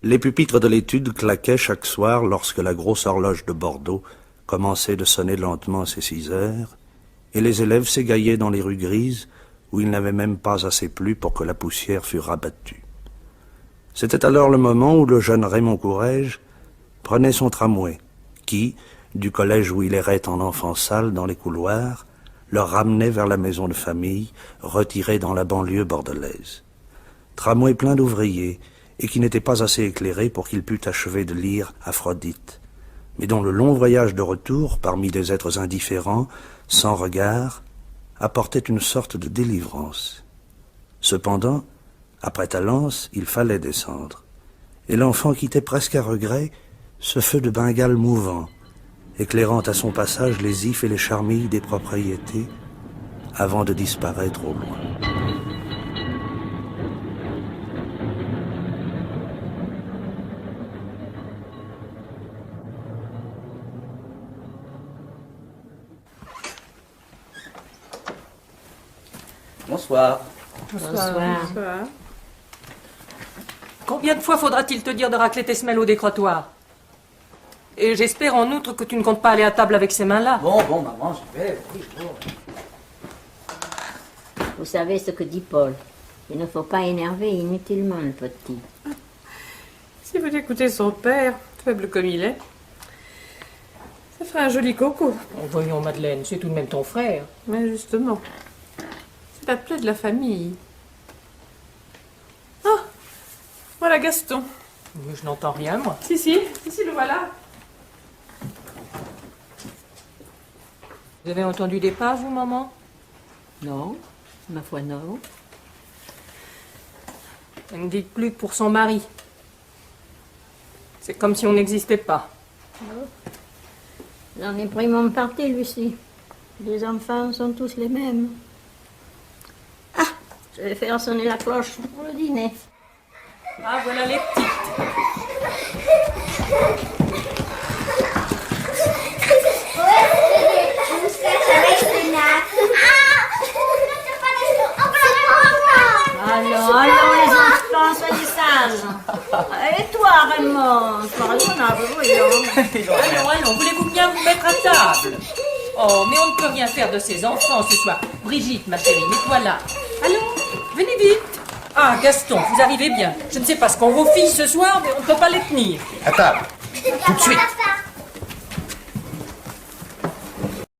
Les pupitres de l'étude claquaient chaque soir lorsque la grosse horloge de Bordeaux commençait de sonner lentement à ses 6 heures, et les élèves s'égaillaient dans les rues grises où il n'avait même pas assez plu pour que la poussière fût rabattue. C'était alors le moment où le jeune Raymond Courrèges prenait son tramway, qui, du collège où il errait en enfant sale dans les couloirs, le ramenait vers la maison de famille, retirée dans la banlieue bordelaise. Tramway plein d'ouvriers, et qui n'était pas assez éclairé pour qu'il pût achever de lire Aphrodite, mais dont le long voyage de retour, parmi des êtres indifférents, sans regard, apportait une sorte de délivrance. Cependant, après Talence, il fallait descendre, et l'enfant quittait presque à regret ce feu de Bengale mouvant, éclairant à son passage les ifs et les charmilles des propriétés, avant de disparaître au loin. Bonsoir. Bonsoir. Bonsoir. Combien de fois faudra-t-il te dire de racler tes semelles au décrotoir? Et j'espère en outre que tu ne comptes pas aller à table avec ces mains-là. Bon, maman, j'y vais. Oui, bon. Vous savez ce que dit Paul. Il ne faut pas énerver inutilement le petit. Si vous écoutez son père, faible comme il est, ça ferait un joli coco. Oh, voyons, Madeleine, c'est tout de même ton frère. Mais justement, c'est la plaie de la famille. Ah, voilà Gaston. Mais je n'entends rien, moi. Si, le voilà. Vous avez entendu des pas, vous, maman? Non, ma foi non. Elle ne dit plus que pour son mari. C'est comme si on n'existait pas. J'en ai pris mon parti, Lucie. Les enfants sont tous les mêmes. Ah, je vais faire sonner la cloche pour le dîner. Ah, voilà les petites. Allons, les enfants, soyez sages. Et toi, Raymond, sois raisonnable, voyons. Allons, voulez-vous bien vous mettre à table? Oh, mais on ne peut rien faire de ces enfants ce soir. Brigitte, ma chérie, mets-toi là. Allons, venez vite. Ah, Gaston, vous arrivez bien. Je ne sais pas ce qu'ont vos filles ce soir, mais on ne peut pas les tenir. À table. Tout de suite.